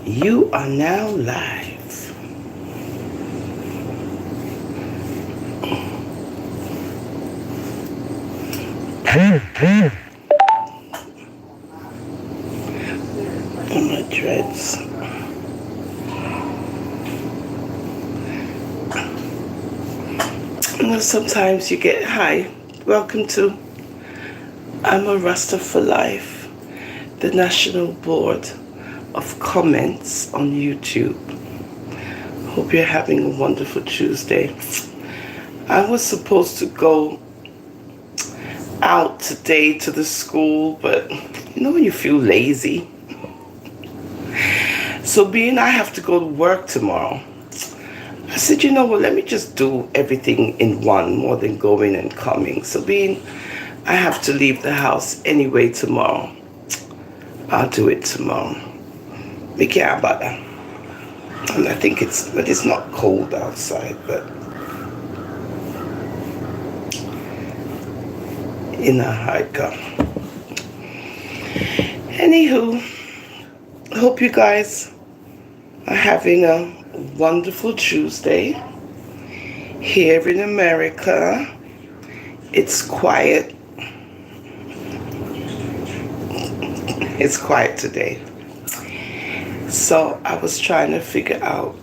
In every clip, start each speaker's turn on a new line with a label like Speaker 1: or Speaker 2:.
Speaker 1: You are now live. On my dreads. Sometimes you get hi. Welcome to I'm a Rasta for Life, the National Board of Comments on YouTube. Hope you're having a wonderful Tuesday. I was supposed to go out today to the school, but you know when you feel lazy? So being I have to go to work tomorrow, I said, you know what, let me just do everything in one more than going and coming. So being I have to leave the house anyway tomorrow, I'll do it tomorrow. We can't bother. And I think but it's not cold outside, but in a hiker. Anywho, I hope you guys are having a wonderful Tuesday. Here in America, it's quiet. It's quiet today. So I was trying to figure out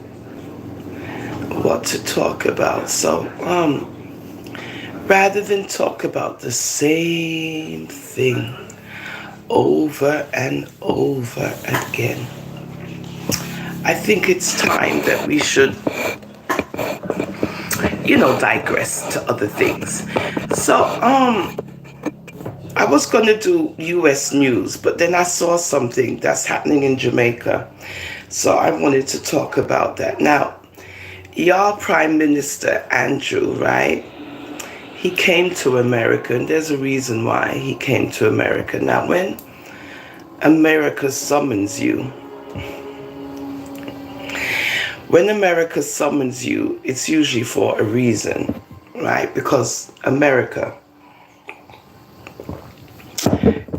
Speaker 1: what to talk about. So rather than talk about the same thing over and over again, I think it's time that we should, digress to other things. So, I was going to do U.S. news, but then I saw something that's happening in Jamaica. So I wanted to talk about that. Now, y'all Prime Minister Andrew, right? He came to America, and there's a reason why he came to America. Now, when America summons you, it's usually for a reason, right? Because America,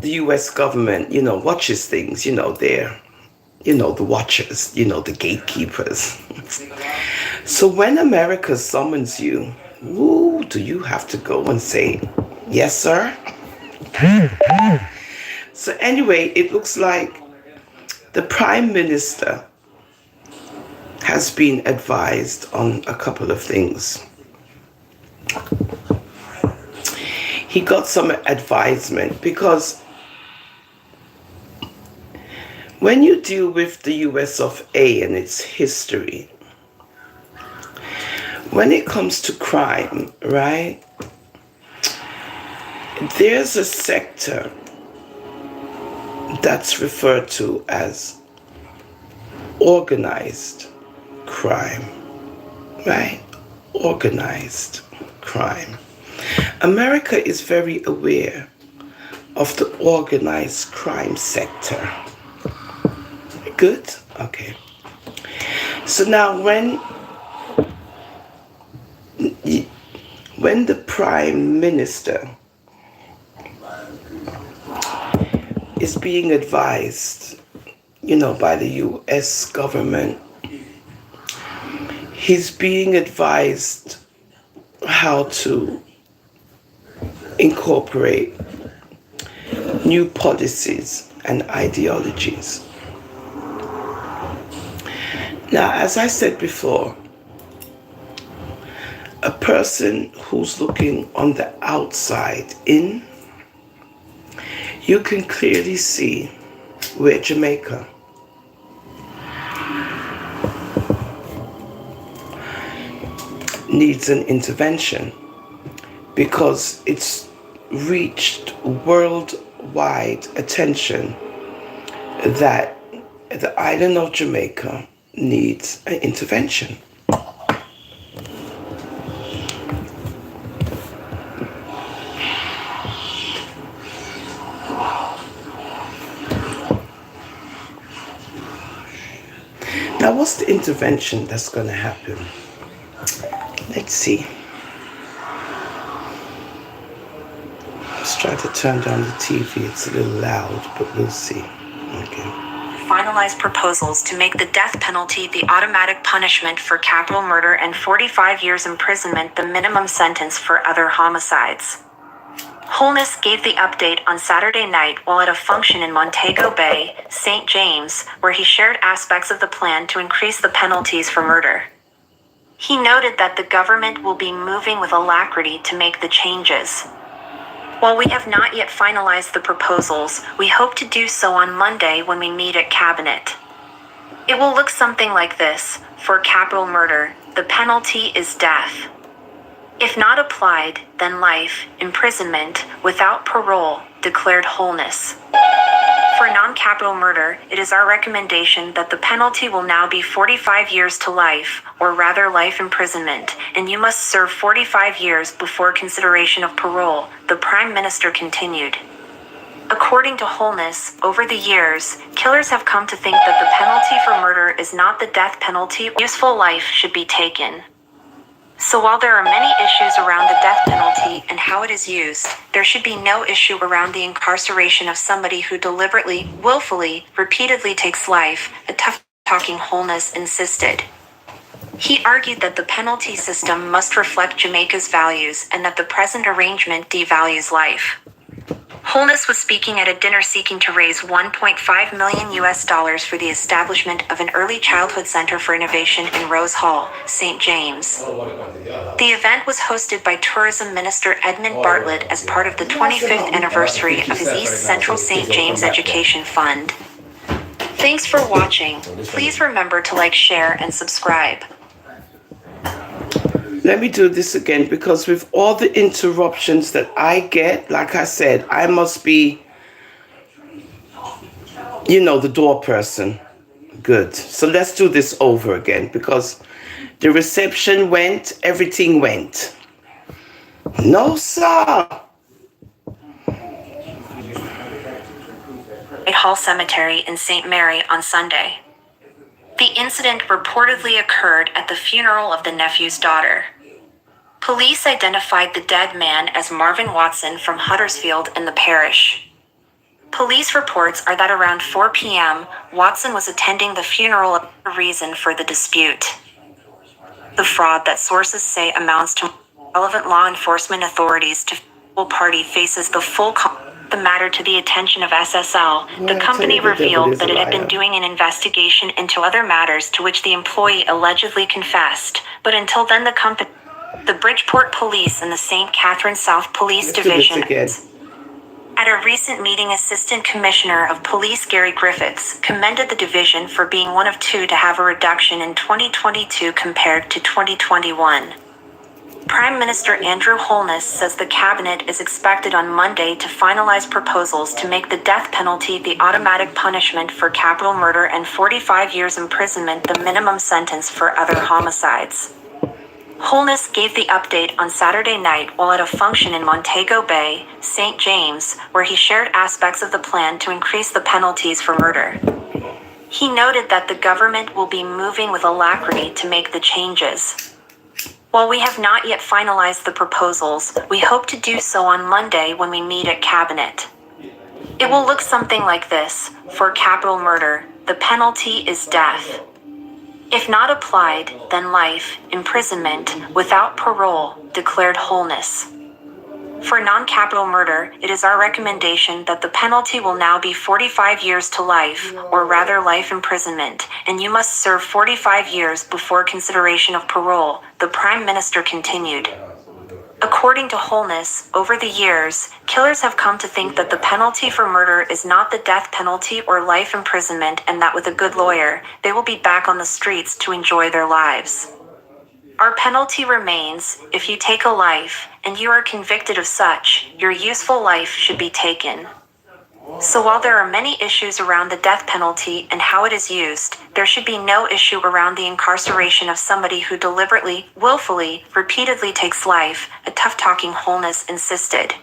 Speaker 1: the U.S. government, watches things, they're, the watchers, the gatekeepers. So when America summons you, do you have to go and say, yes, sir? So anyway, it looks like the Prime Minister has been advised on a couple of things. He got some advisement because when you deal with the US of A and its history, when it comes to crime, right, there's a sector that's referred to as organized crime, right? Organized crime. America is very aware of the organized crime sector. Good? Okay. So now when the Prime Minister is being advised, by the US government, he's being advised how to incorporate new policies and ideologies. Now, as I said before, a person who's looking on the outside in, you can clearly see where Jamaica needs an intervention because it's reached worldwide attention that the island of Jamaica needs an intervention. Now, what's the intervention that's going to happen? Let's see. Let's try to turn down the TV. It's a little loud, but we'll see. Okay.
Speaker 2: finalize proposals to make the death penalty the automatic punishment for capital murder and 45 years imprisonment the minimum sentence for other homicides. Holness gave the update on Saturday night while at a function in Montego Bay, St. James, where he shared aspects of the plan to increase the penalties for murder. He noted that the government will be moving with alacrity to make the changes. While we have not yet finalized the proposals, we hope to do so on Monday when we meet at Cabinet. It will look something like this. For capital murder, the penalty is death. If not applied, then life, imprisonment, without parole, declared Holness. For non-capital murder, it is our recommendation that the penalty will now be 45 years to life, or rather life imprisonment, and you must serve 45 years before consideration of parole, the Prime Minister continued. According to Holness, over the years, killers have come to think that the penalty for murder is not the death penalty. Useful life should be taken. So while there are many issues around the death penalty and how it is used, there should be no issue around the incarceration of somebody who deliberately, willfully, repeatedly takes life, a tough-talking Holness insisted. He argued that the penalty system must reflect Jamaica's values and that the present arrangement devalues life. Holness was speaking at a dinner seeking to raise $1.5 million for the establishment of an early childhood center for innovation in Rose Hall, St. James. The event was hosted by Tourism Minister Edmund Bartlett as part of the 25th anniversary of his East Central St. James Education Fund. Thanks for watching. Please remember to like, share, and subscribe.
Speaker 1: Let me do this again, because with all the interruptions that I get, like I said, I must be, the door person. Good. So let's do this over again, because the reception went, everything went. No, sir.
Speaker 2: Hall Cemetery in St. Mary on Sunday. The incident reportedly occurred at the funeral of the nephew's daughter. Police identified the dead man as Marvin Watson from Huddersfield in the parish. Police reports are that around 4 p.m., Watson was attending the funeral of the reason for the dispute. The fraud that sources say amounts to relevant law enforcement authorities to party faces the full the matter to the attention of SSL. The company revealed that it had been doing an investigation into other matters to which the employee allegedly confessed, but until then the Bridgeport Police and the St. Catherine South Police Division. At a recent meeting, Assistant Commissioner of Police Gary Griffiths commended the division for being one of two to have a reduction in 2022 compared to 2021. Prime Minister Andrew Holness says the cabinet is expected on Monday to finalize proposals to make the death penalty the automatic punishment for capital murder and 45 years imprisonment the minimum sentence for other homicides. Holness gave the update on Saturday night while at a function in Montego Bay, St. James, where he shared aspects of the plan to increase the penalties for murder. He noted that the government will be moving with alacrity to make the changes. While we have not yet finalized the proposals, we hope to do so on Monday when we meet at Cabinet. It will look something like this. For capital murder, the penalty is death. If not applied, then life, imprisonment, without parole, declared Holness. For non-capital murder, it is our recommendation that the penalty will now be 45 years to life, or rather life imprisonment, and you must serve 45 years before consideration of parole, the Prime Minister continued. According to Holness, over the years, killers have come to think that the penalty for murder is not the death penalty or life imprisonment, and that with a good lawyer, they will be back on the streets to enjoy their lives. Our penalty remains, if you take a life, and you are convicted of such, your useful life should be taken. So while there are many issues around the death penalty and how it is used, there should be no issue around the incarceration of somebody who deliberately, willfully, repeatedly takes life, a tough-talking Holness insisted.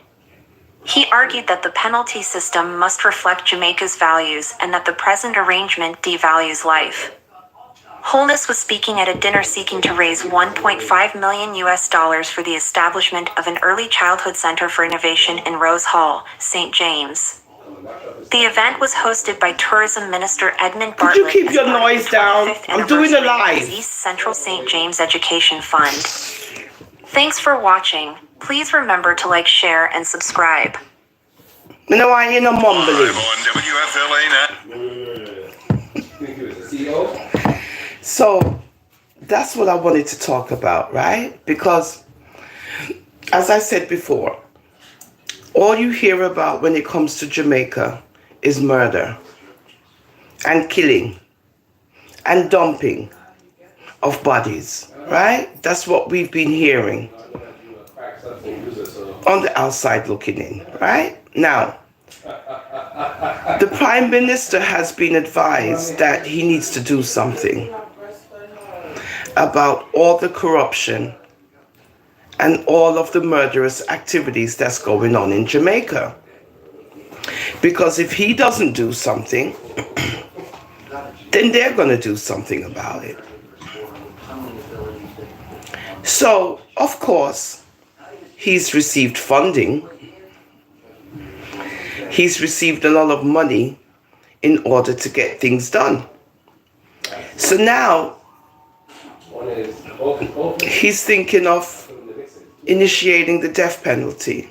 Speaker 2: He argued that the penalty system must reflect Jamaica's values and that the present arrangement devalues life. Holness was speaking at a dinner seeking to raise $1.5 million for the establishment of an early childhood center for innovation in Rose Hall, St. James. The event was hosted by Tourism Minister Edmund
Speaker 1: Could you
Speaker 2: Bartlett
Speaker 1: keep
Speaker 2: as
Speaker 1: your
Speaker 2: part of the
Speaker 1: noise down?
Speaker 2: 25th
Speaker 1: I'm doing a
Speaker 2: anniversary of
Speaker 1: live.
Speaker 2: his East Central St. James Education Fund. Thanks for watching. Please remember to like, share, and subscribe.
Speaker 1: You know why you're not mumbling?
Speaker 3: Live on WFLA Net.
Speaker 1: So that's what I wanted to talk about, right? Because, as I said before, all you hear about when it comes to Jamaica is murder and killing and dumping of bodies, right? That's what we've been hearing on the outside looking in, right? Now, the Prime Minister has been advised that he needs to do something about all the corruption and all of the murderous activities that's going on in Jamaica. Because if he doesn't do something, then they're going to do something about it. So, of course, he's received funding. He's received a lot of money in order to get things done. So now, he's thinking of initiating the death penalty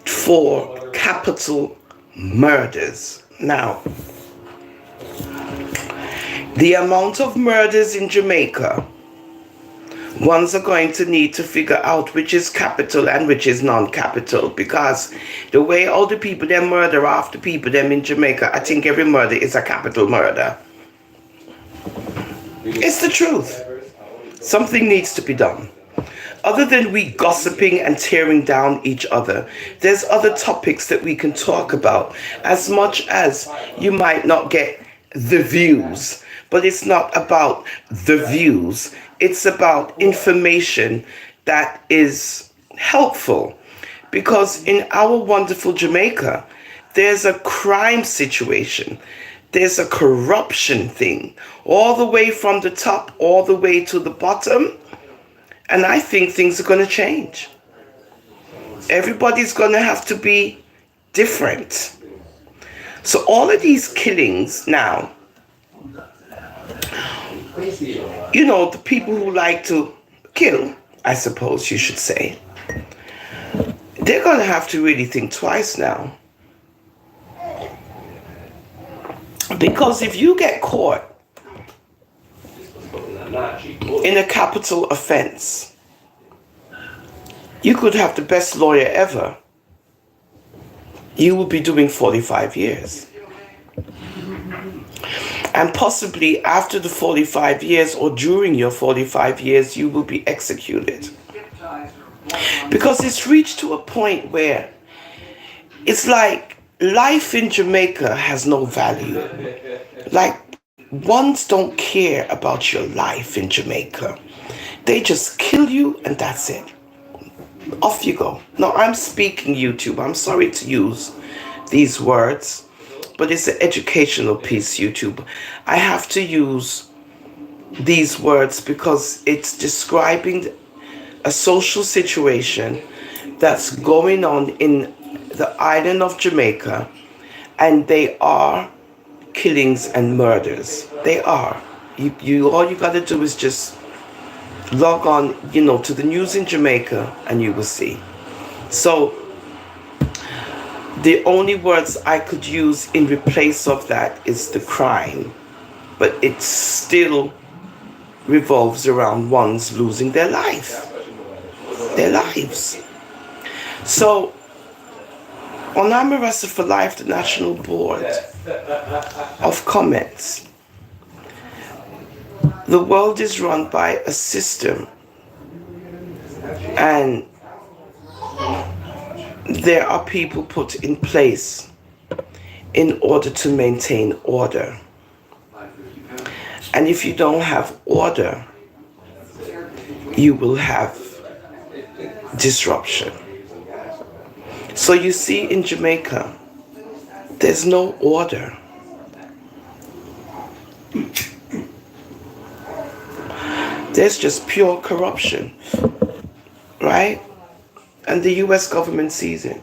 Speaker 1: for capital murders. Now, the amount of murders in Jamaica, ones are going to need to figure out which is capital and which is non-capital, because the way all the people them murder after people them in Jamaica, I think every murder is a capital murder. It's the truth. Something needs to be done. Other than we gossiping and tearing down each other, there's other topics that we can talk about. As much as you might not get the views, but it's not about the views. It's about information that is helpful. Because in our wonderful Jamaica, there's a crime situation. There's a corruption thing. All the way from the top, all the way to the bottom. And I think things are going to change. Everybody's going to have to be different. So all of these killings now, you know, the people who like to kill, I suppose you should say, they're going to have to really think twice now. Because if you get caught in a capital offense, you could have the best lawyer ever. You will be doing 45 years. And possibly after the 45 years or during your 45 years, you will be executed. Because it's reached to a point where it's like life in Jamaica has no value. Like, ones don't care about your life in Jamaica. They just kill you and that's it. Off you go. Now, I'm speaking YouTube. I'm sorry to use these words, but it's an educational piece, YouTube. I have to use these words because it's describing a social situation that's going on in the island of Jamaica, and they are killings and murders. They are. You all you gotta do is just log on, to the news in Jamaica, and you will see. So the only words I could use in replace of that is the crime, but it still revolves around ones losing their lives. So on I'm Arrested for Life, the National Board of Comments, the world is run by a system, and there are people put in place in order to maintain order. And if you don't have order, you will have disruption. So you see, in Jamaica, there's no order. There's just pure corruption, right? And the US government sees it.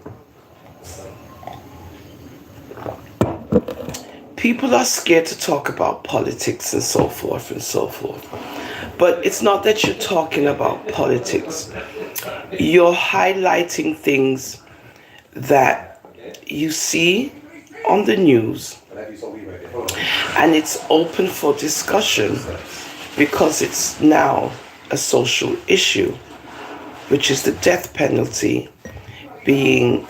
Speaker 1: People are scared to talk about politics and so forth and so forth. But it's not that you're talking about politics. You're highlighting things that you see on the news, and it's open for discussion because it's now a social issue, which is the death penalty being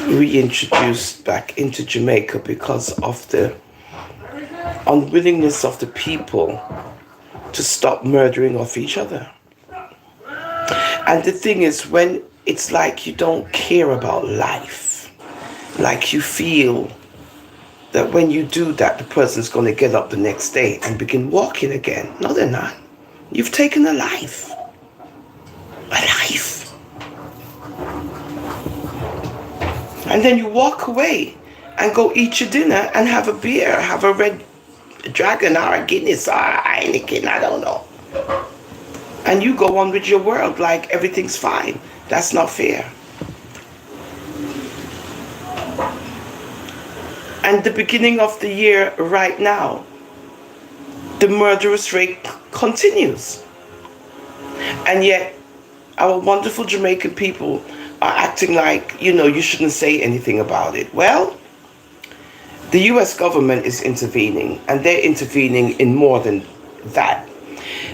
Speaker 1: reintroduced back into Jamaica because of the unwillingness of the people to stop murdering of each other. And the thing is, when it's like you don't care about life, like you feel that when you do that, the person's going to get up the next day and begin walking again. No, they're not. You've taken a life. A life. And then you walk away and go eat your dinner and have a beer, have a Red Dragon or a Guinness or a Heineken, I don't know. And you go on with your world like everything's fine. That's not fair. And the beginning of the year right now, the murderous rate continues. And yet, our wonderful Jamaican people are acting like, you shouldn't say anything about it. Well, the US government is intervening, and they're intervening in more than that.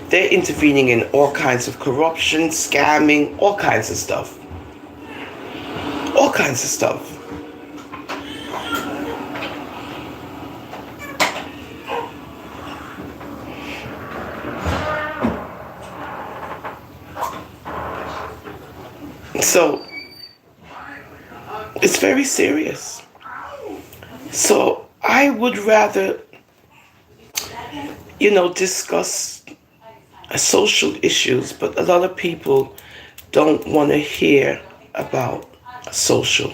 Speaker 1: They're intervening in all kinds of corruption, scamming, all kinds of stuff. All kinds of stuff. So, it's very serious. So, I would rather, discuss social issues, but a lot of people don't want to hear about social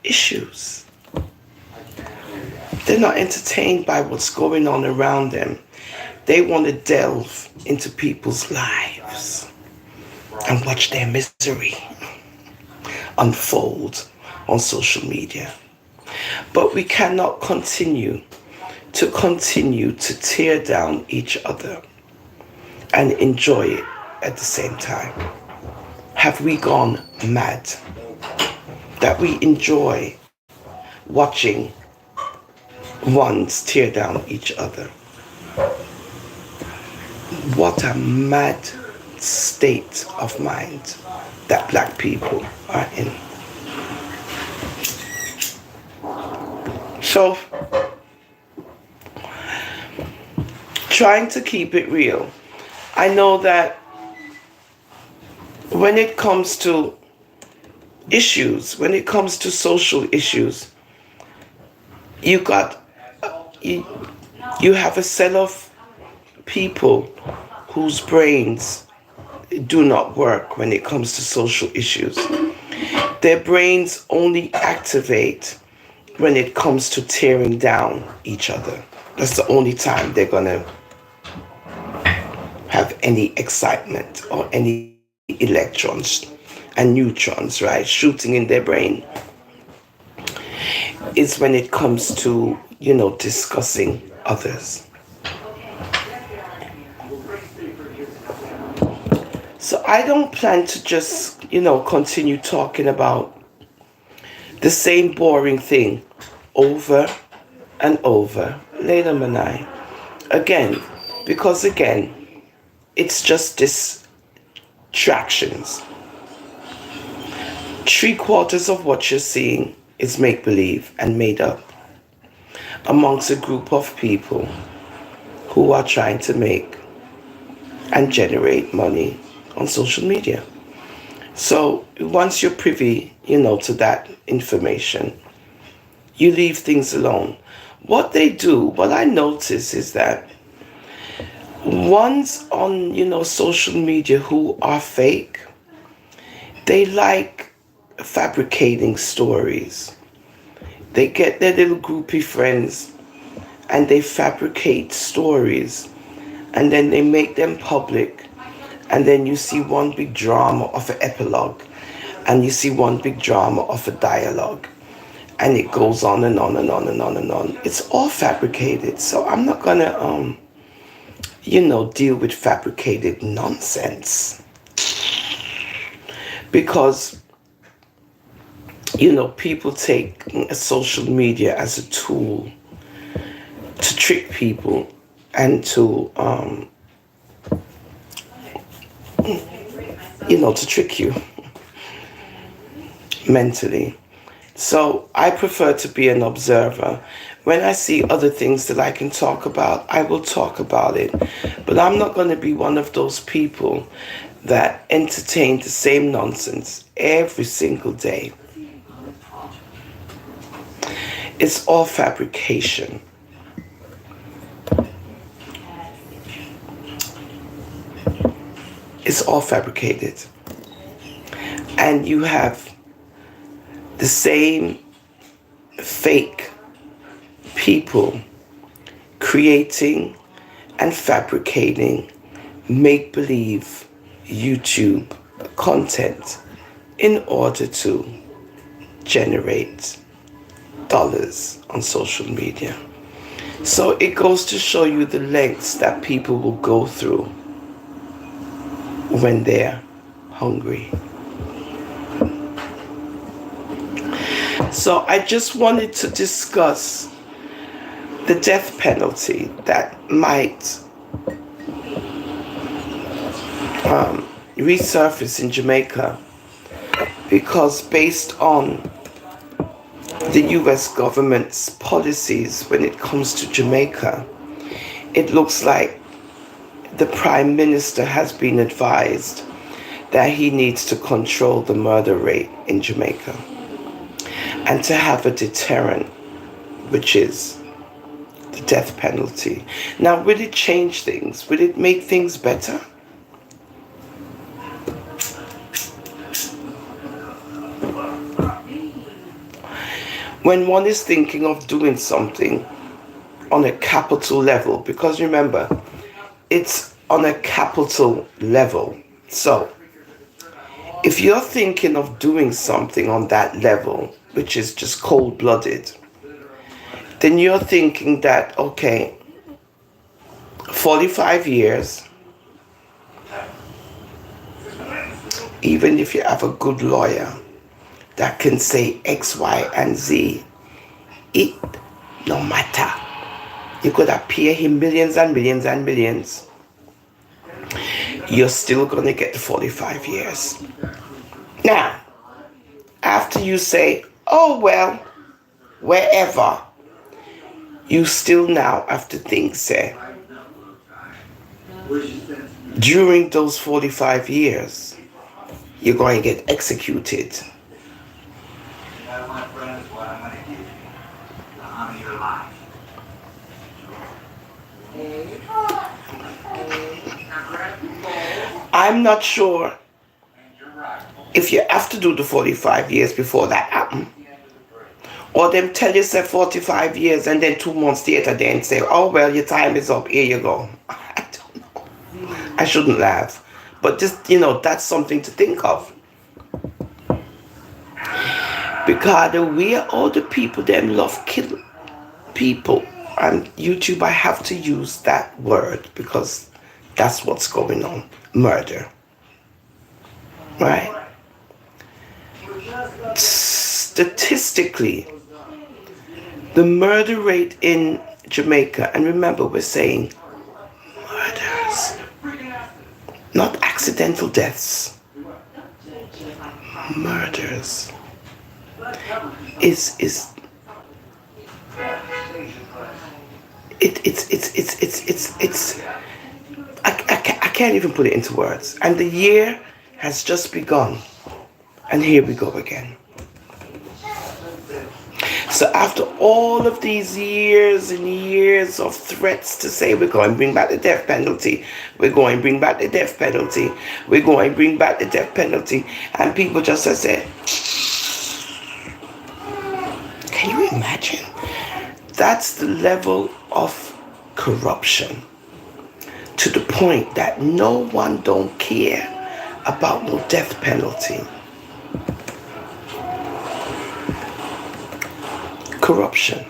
Speaker 1: issues. They're not entertained by what's going on around them. They want to delve into people's lives and watch their misery unfold on social media. But we cannot continue to tear down each other and enjoy it at the same time. Have we gone mad that we enjoy watching ones tear down each other? What a mad state of mind that black people are in. So, trying to keep it real. I know that when it comes to issues, when it comes to social issues, you have a set of people whose brains do not work when it comes to social issues. Their brains only activate when it comes to tearing down each other. That's the only time they're gonna have any excitement or any electrons and neutrons, right, shooting in their brain. Is when it comes to, discussing others. So I don't plan to just, continue talking about the same boring thing over and over, later Manai. Because it's just distractions. 3/4 of what you're seeing is make-believe and made up amongst a group of people who are trying to make and generate money on social media. So once you're privy, to that information, you leave things alone. What I notice is that ones on, social media who are fake, they like fabricating stories. They get their little groupie friends and they fabricate stories and then they make them public, and then you see one big drama of an epilogue and you see one big drama of a dialogue, And it goes on and on and on and on and on. It's all fabricated. So I'm not gonna deal with fabricated nonsense. Because people take social media as a tool to trick people and to to trick you mentally. So I prefer to be an observer. When I see other things that I can talk about, I will talk about it. But I'm not going to be one of those people that entertain the same nonsense every single day. It's all fabrication. It's all fabricated. And you have the same fake people creating and fabricating make-believe YouTube content in order to generate dollars on social media. So it goes to show you the lengths that people will go through when they're hungry. So I just wanted to discuss the death penalty that might resurface in Jamaica, because based on the US government's policies when it comes to Jamaica, it looks like the Prime Minister has been advised that he needs to control the murder rate in Jamaica and to have a deterrent, which is the death penalty. Now, will it change things? Will it make things better? When one is thinking of doing something on a capital level, because remember, it's on a capital level. So, if you're thinking of doing something on that level, which is just cold-blooded, then you're thinking that, okay, 45 years, even if you have a good lawyer that can say X, Y, and Z, it no matter. You could have paid him millions and millions and millions. You're still going to get the 45 years. Now, after you say, oh, well, wherever, you still now have to think, say, during those 45 years, you're going to get executed. I'm not sure if you have to do the 45 years before that happens, or them tell you say 45 years and then 2 months later then say, oh well, your time is up, here you go. I don't know. I shouldn't laugh, but just, that's something to think of. Because the way all the people them love kill people, and YouTube, I have to use that word because that's what's going on. Murder. Right? Statistically, the murder rate in Jamaica, and remember we're saying murders, not accidental deaths, murders, it's I can't even put it into words. And the year has just begun, and here we go again. So after all of these years and years of threats to say we're going to bring back the death penalty, we're going to bring back the death penalty, we're going to bring back the death penalty, and people just say, can you imagine? That's the level of corruption, to the point that no one don't care about no death penalty. corruption.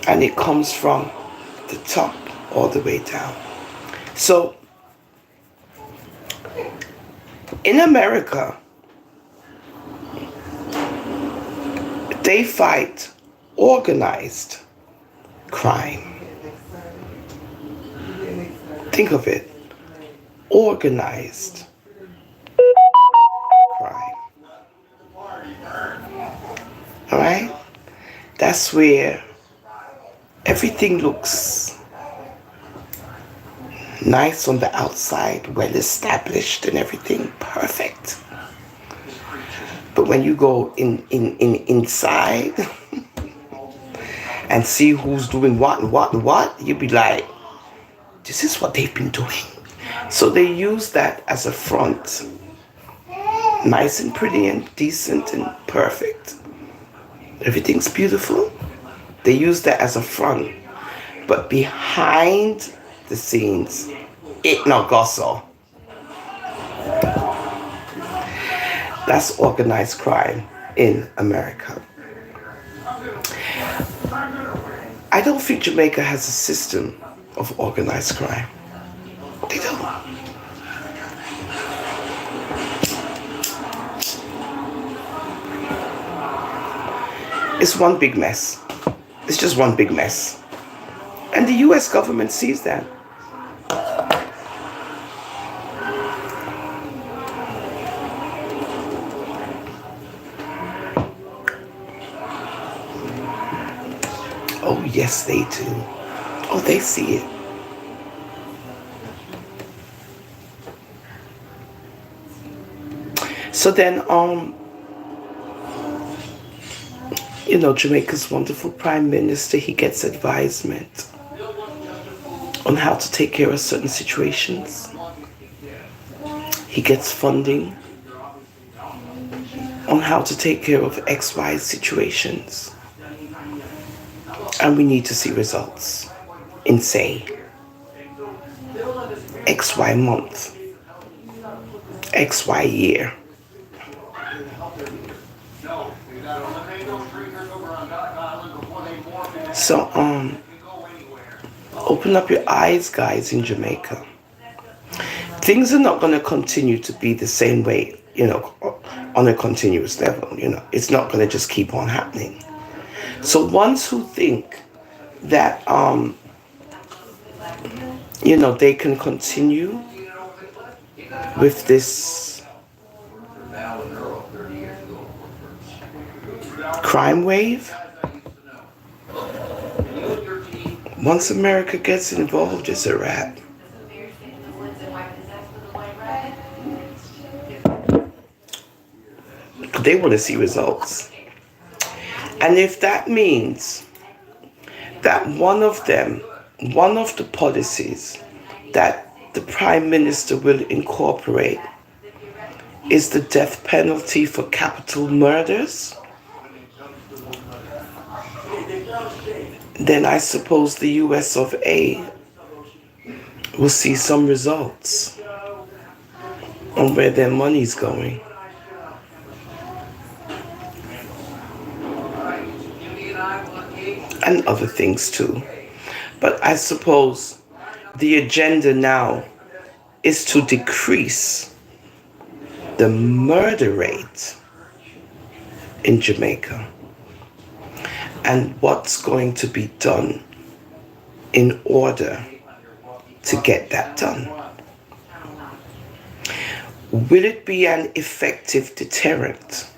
Speaker 1: And it comes from the top all the way down. So, in America, they fight organized crime. Think of it. Organized crime. Alright? That's where everything looks nice on the outside, well established and everything perfect. But when you go inside and see who's doing what and what and what, you'll be like, this is what they've been doing. So they use that as a front. Nice and pretty and decent and perfect. Everything's beautiful. They use that as a front. But behind the scenes, it not go so. That's organized crime in America. I don't think Jamaica has a system of organized crime. They don't. It's one big mess. It's just one big mess. And the US government sees that. Oh, yes, they do. Oh, they see it. So then, Jamaica's wonderful prime minister, he gets advisement on how to take care of certain situations. He gets funding on how to take care of XY situations. And we need to see results in, say, XY month, XY year. So, open up your eyes, guys, in Jamaica. Things are not going to continue to be the same way, on a continuous level, It's not going to just keep on happening. So ones who think that, they can continue with this crime wave, once America gets involved, it's a wrap. They want to see results. And if that means that one of the policies that the Prime Minister will incorporate is the death penalty for capital murders, then I suppose the US of A will see some results on where their money's going. And other things too. But I suppose the agenda now is to decrease the murder rate in Jamaica. And what's going to be done in order to get that done? Will it be an effective deterrent?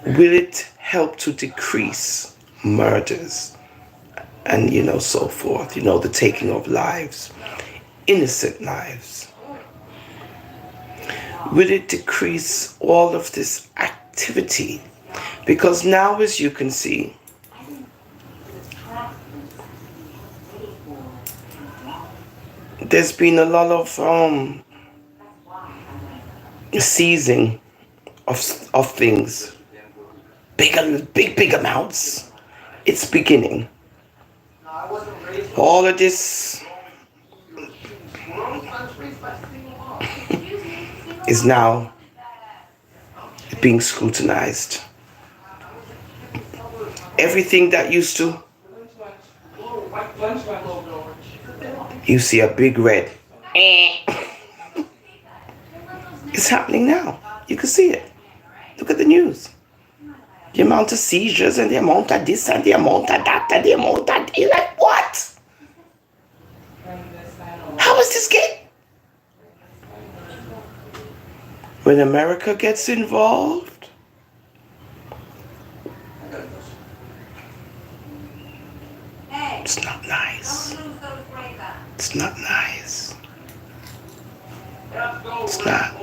Speaker 1: Will it help to decrease murders and, so forth, the taking of lives, innocent lives? Will it decrease all of this activity? Because now, as you can see, there's been a lot of seizing of things, big amounts. It's beginning. All of this is now being scrutinized. everything that used to, you see a big red. It's happening now. You can see it. Look at the news. The amount of seizures and the amount of this and the amount of that and the amount of that. You're like, what? How is this game? When America gets involved, it's not nice. It's not nice. It's not.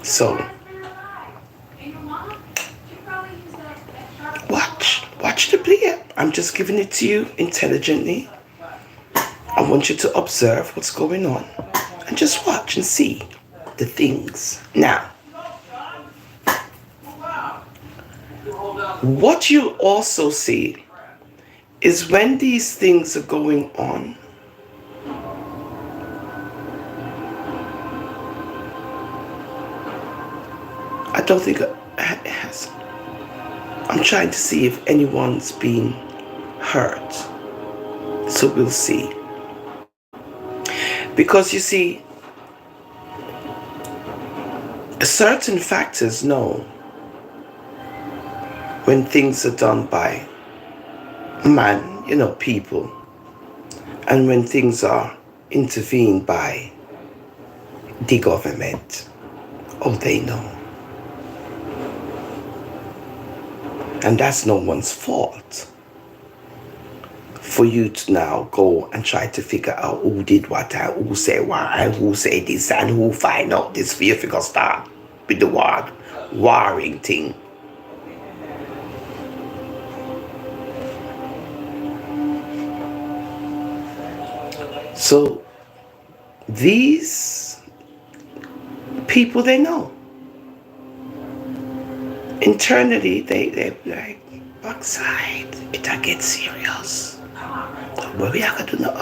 Speaker 1: So, watch the play. I'm just giving it to you intelligently. I want you to observe what's going on and just watch and see the things. Now, what you also see is when these things are going on, I don't think it has. I'm trying to see if anyone's been hurt. So we'll see. Because you see, certain factors know when things are done by man, people, and when things are intervened by the government. Oh, they know. And that's no one's fault. For you to now go and try to figure out who did what and who said why and who said this and who find out this for you figure start with the warring thing. So these people, they know. Internally, they like, backside, it'll get serious. But we have to know.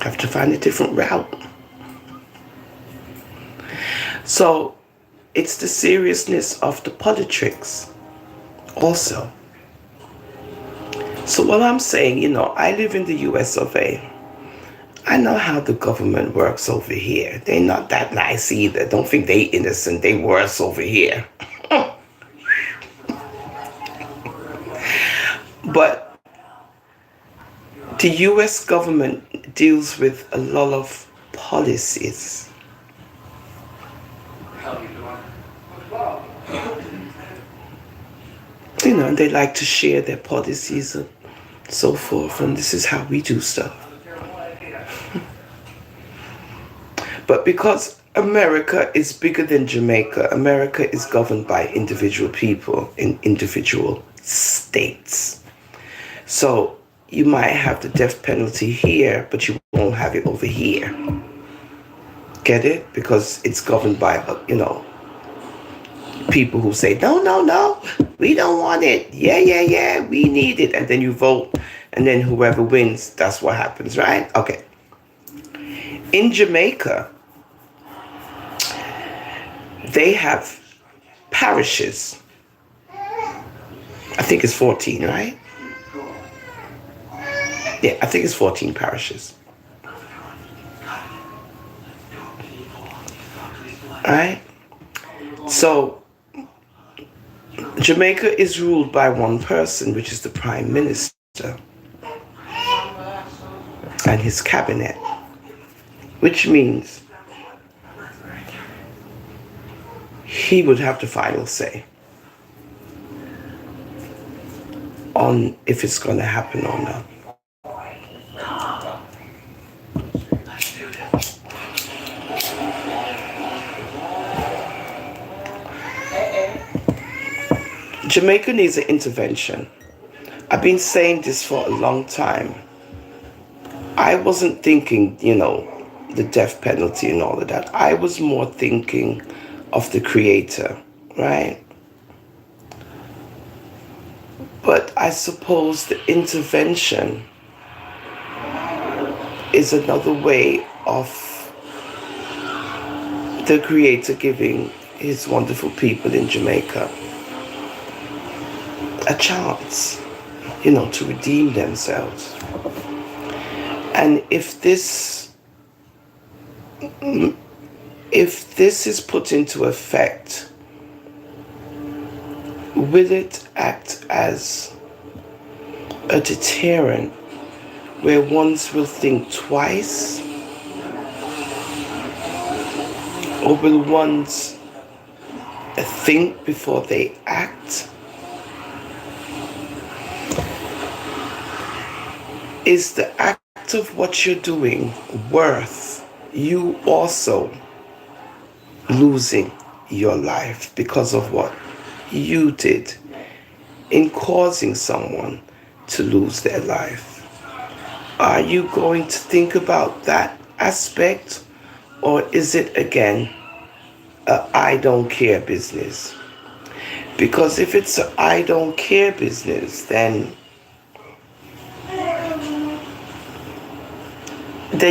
Speaker 1: Have to find a different route. So it's the seriousness of the politics also. So what I'm saying, I live in the US of A. I know how the government works over here. They're not that nice either. Don't think they innocent. They worse over here. But the US government deals with a lot of policies. And they like to share their policies and so forth, and this is how we do stuff. But because America is bigger than Jamaica, America is governed by individual people in individual states. So you might have the death penalty here, but you won't have it over here. Get it? Because it's governed by, people who say, no, we don't want it. Yeah, we need it. And then you vote, and then whoever wins, that's what happens, right? Okay. In Jamaica, they have parishes. I think it's 14, right? Yeah, I think it's 14 parishes. Right? So Jamaica is ruled by one person, which is the Prime Minister and his cabinet, which means he would have the final say on if it's going to happen or not. Jamaica needs an intervention. I've been saying this for a long time. I wasn't thinking, the death penalty and all of that. I was more thinking of the Creator, right? But I suppose the intervention is another way of the Creator giving his wonderful people in Jamaica a chance, to redeem themselves. And if this is put into effect, will it act as a deterrent where ones will think twice? Or will ones think before they act? Is the act of what you're doing worth you also losing your life because of what you did in causing someone to lose their life? Are you going to think about that aspect, or is it again a I don't care business? Because if it's a I don't care business, then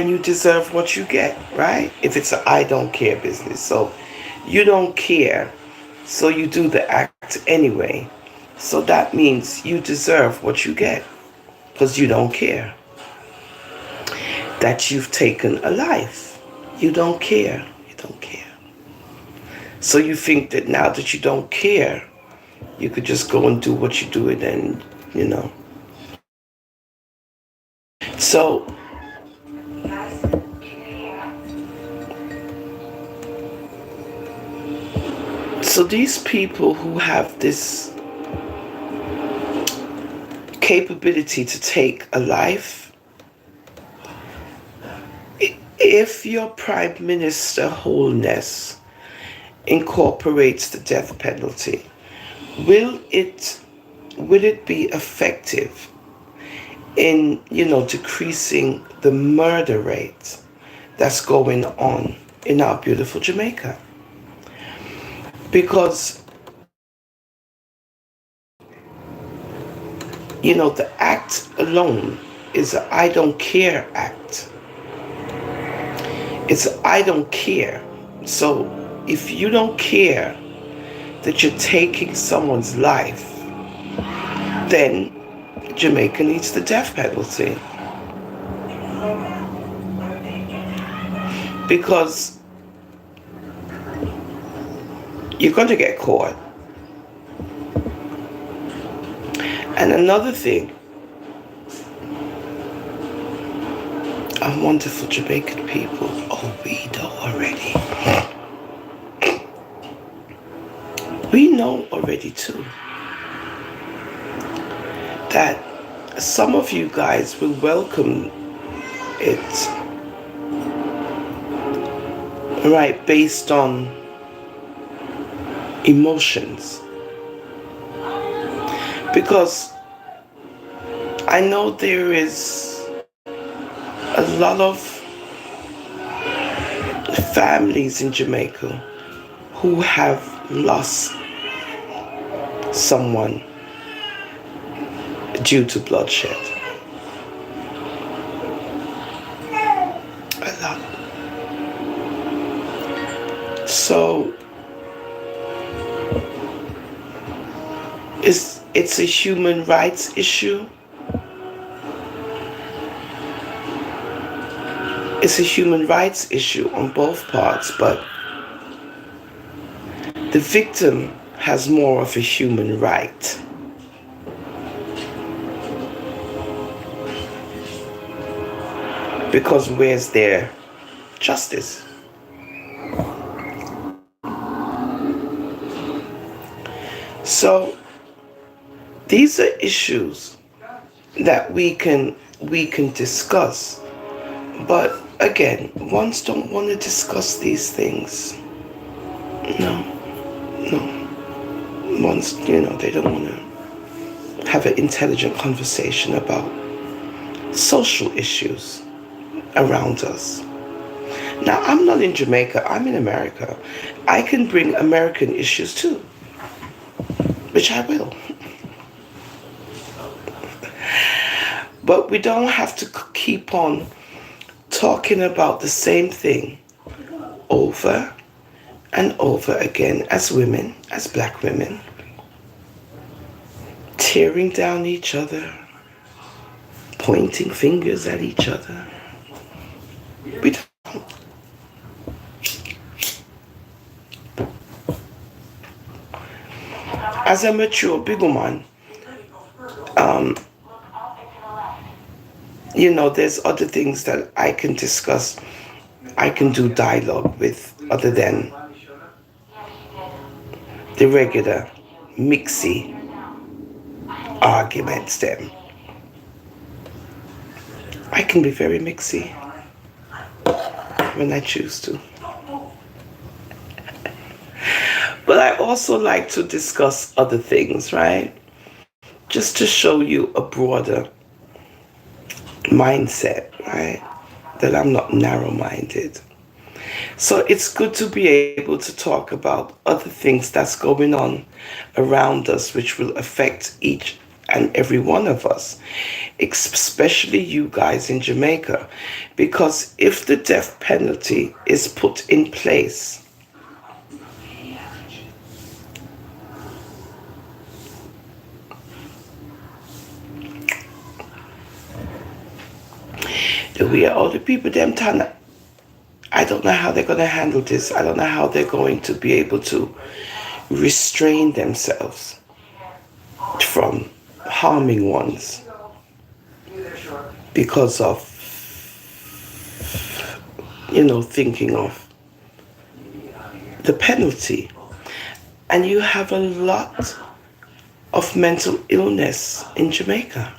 Speaker 1: you deserve what you get, right? If it's a I don't care business. So you don't care, so you do the act anyway. So that means you deserve what you get because you don't care that you've taken a life. You don't care. You don't care. So you think that now that you don't care, you could just go and do what you're doing and, So these people who have this capability to take a life, if your Prime Minister Holness incorporates the death penalty, will it be effective in decreasing the murder rate that's going on in our beautiful Jamaica? Because the act alone is an I don't care act. It's an I don't care. So if you don't care that you're taking someone's life, then Jamaica needs the death penalty. Because you're going to get caught. And another thing, our wonderful Jamaican people, we know already. We know already too that some of you guys will welcome it, right, based on emotions. Because I know there is a lot of families in Jamaica who have lost someone due to bloodshed. A lot. So it's a human rights issue. It's a human rights issue on both parts, but the victim has more of a human right. Because where's their justice? So these are issues that we can discuss, but again, ones don't want to discuss these things. No. Ones, they don't want to have an intelligent conversation about social issues around us. Now, I'm not in Jamaica, I'm in America. I can bring American issues too, which I will. But we don't have to keep on talking about the same thing over and over again as women, as black women. tearing down each other, pointing fingers at each other. We don't. As a mature big woman, there's other things that I can discuss. I can do dialogue with other than the regular mixy arguments them. I can be very mixy when I choose to. But I also like to discuss other things, right? Just to show you a broader mindset, right? That I'm not narrow-minded. So it's good to be able to talk about other things that's going on around us, which will affect each and every one of us, especially you guys in Jamaica. Because if the death penalty is put in place, we are all the people them time. I don't know how they're going to handle this. I don't know how they're going to be able to restrain themselves from harming ones because of, thinking of the penalty. And you have a lot of mental illness in Jamaica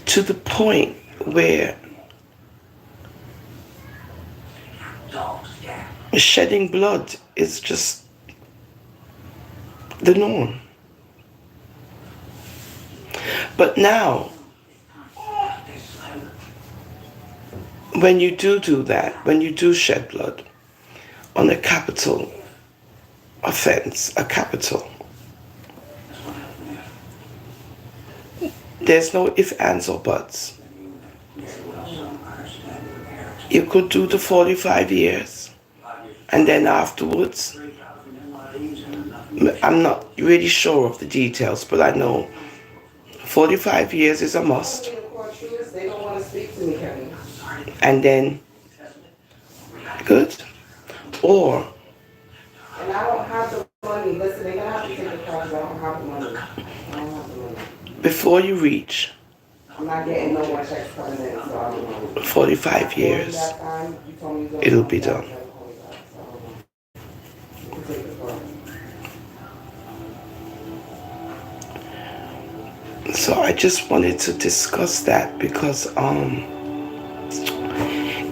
Speaker 1: to the point where shedding blood is just the norm. But now, when you do that, when you do shed blood on a capital offense, there's no ifs, ands, or buts. You could do the 45 years, and then afterwards, I'm not really sure of the details, but I know 45 years is a must. And then, good. Or,
Speaker 4: and I don't have the money. Listen, they're gonna have to take the cards. I don't have the money. I don't have the money.
Speaker 1: before you reach
Speaker 4: I'm not getting no more checks coming in, so I don't know.
Speaker 1: 45 years,
Speaker 4: That time, you told me you was
Speaker 1: it'll
Speaker 4: gonna
Speaker 1: be
Speaker 4: come
Speaker 1: done.
Speaker 4: back, so I don't know. You can take the card.
Speaker 1: So I just wanted to discuss that because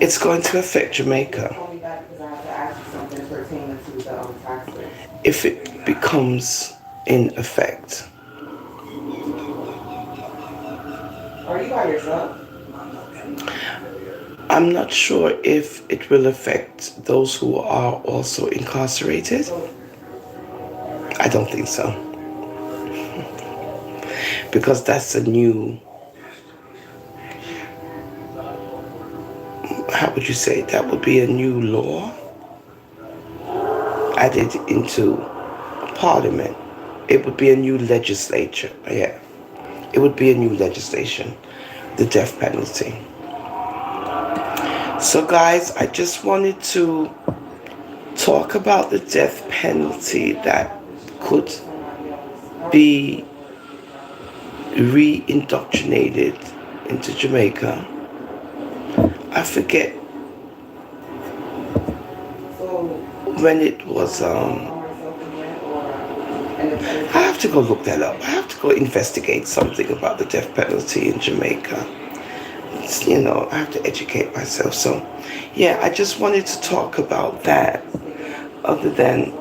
Speaker 1: it's going to affect Jamaica
Speaker 4: Call me back because I have to ask you something pertaining to the taxes.
Speaker 1: if it becomes in effect.
Speaker 4: Are you by yourself?
Speaker 1: I'm not sure if it will affect those who are also incarcerated. I don't think so. Because that's a new, how would you say, that would be a new law added into Parliament. It would be a new legislature, yeah. It would be a new legislation, the death penalty. So guys, I just wanted to talk about the death penalty that could be re-indoctrinated into Jamaica. I forget when it was, I have to go look that up. I have to go investigate something about the death penalty in Jamaica. It's, I have to educate myself. So, yeah, I just wanted to talk about that other than,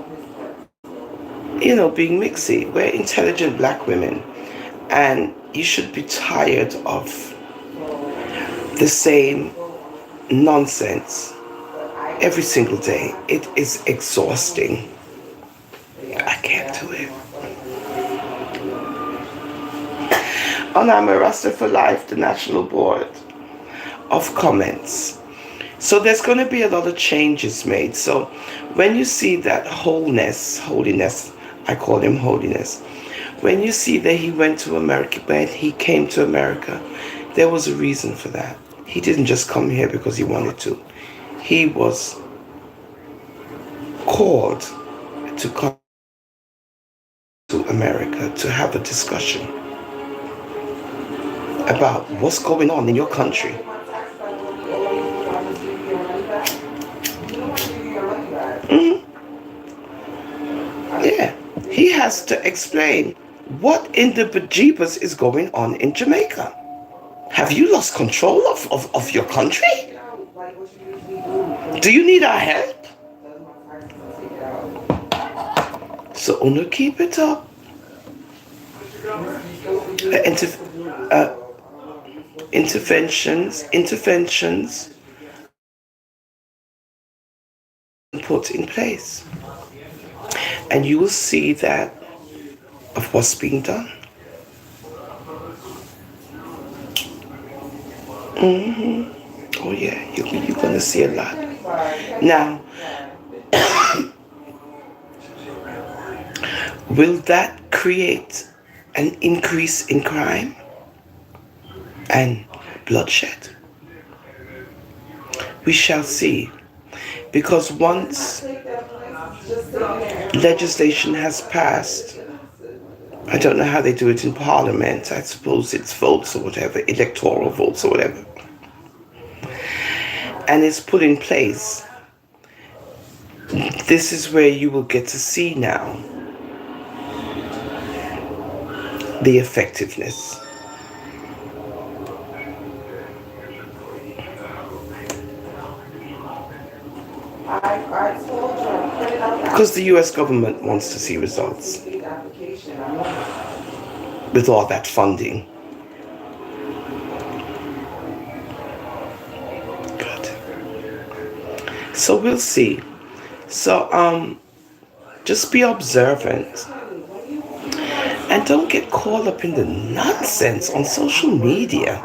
Speaker 1: being mixy. We're intelligent black women. And you should be tired of the same nonsense every single day. It is exhausting. I can't do it. And I'm a Rasta for Life, the National Board of Comments. So there's going to be a lot of changes made. So when you see that holiness, I call him holiness, When you see that he went to America, when he came to America, there was a reason for that. He didn't just come here because he wanted to. He was called to come to America to have a discussion about what's going on in your country. Yeah, he has to explain what in the bejeebus is going on in Jamaica. Have you lost control of your country? Do you need our help? So Uno, keep it up. Interventions put in place. And you will see that of what's being done. Oh yeah, you're going to see a lot. Now, will that create an increase in crime and bloodshed? We shall see. Because once legislation has passed, I don't know how they do it in Parliament, I suppose it's votes or whatever, electoral votes or whatever, and it's put in place, this is where you will get to see now the effectiveness. Because the US government wants to see results with all that funding. Good. So we'll see. So just be observant and don't get caught up in the nonsense on social media.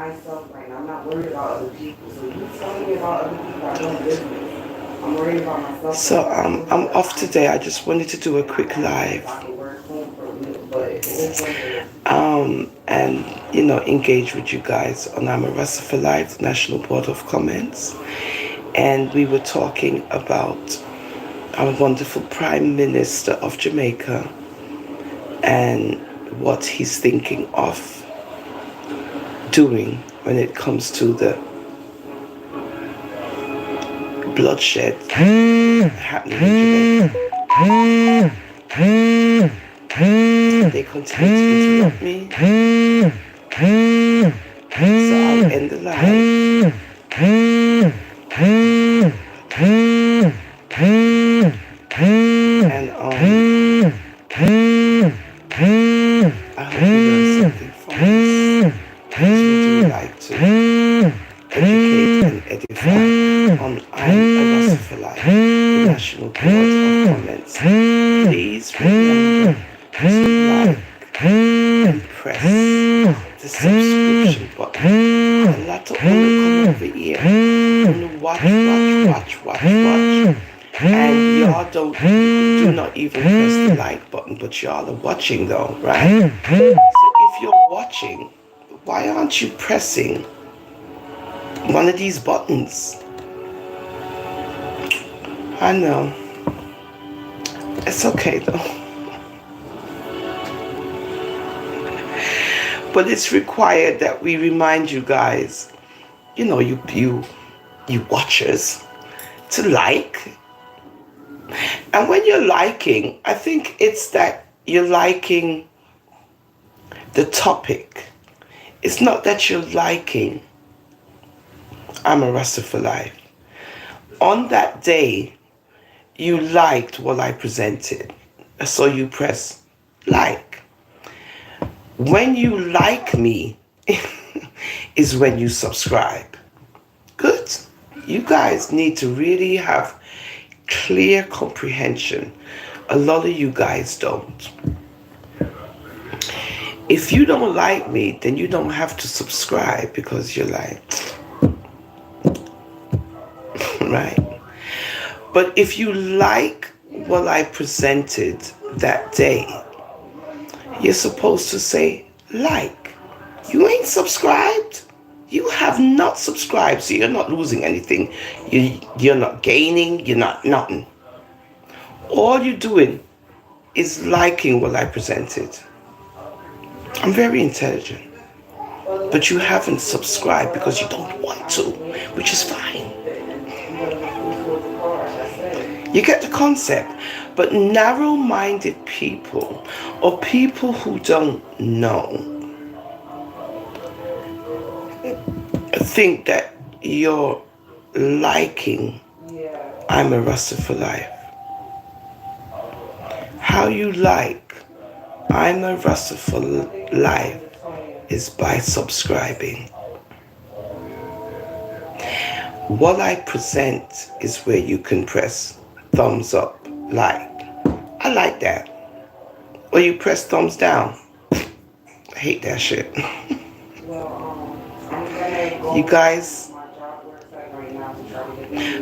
Speaker 1: So I'm off today. I just wanted to do a quick live and engage with you guys on Amarasa for Life, the National Board of Comments. And we were talking about our wonderful Prime Minister of Jamaica and what he's thinking of doing when it comes to the bloodshed happening in Jamaica. They continue to interrupt me, so I'll end the live. And I hope you learned something from this. That's what we like to educate and edify on Amarasa for Life, the National Board of Comments. Please remember to like and press the subscription button. A lot of people come over here and watch. And y'all do not even press the like button, but y'all are watching though, right? So if you're watching, why aren't you pressing one of these buttons? I know. It's okay though. But it's required that we remind you guys, you watchers, to like. And when you're liking, I think it's that you're liking the topic. It's not that you're liking Amarasa for Life. On that day, you liked what I presented, so you press like. When you like me is when you subscribe. Good. You guys need to really have clear comprehension. A lot of you guys don't. If you don't like me, then you don't have to subscribe because you're like, right? But if you like what I presented that day, you're supposed to say like. You ain't subscribed. You have not subscribed, so you're not losing anything. You're not gaining, you're not nothing. All you're doing is liking what I presented. I'm very intelligent. But you haven't subscribed because you don't want to, which is fine. You get the concept. But narrow-minded people, or people who don't know, think that you're liking I'm a Rasta for life. How you like I'm a Rasta for life is by subscribing. What I present is where you can press thumbs up, like. I like that. Or you press thumbs down. I hate that shit. You guys,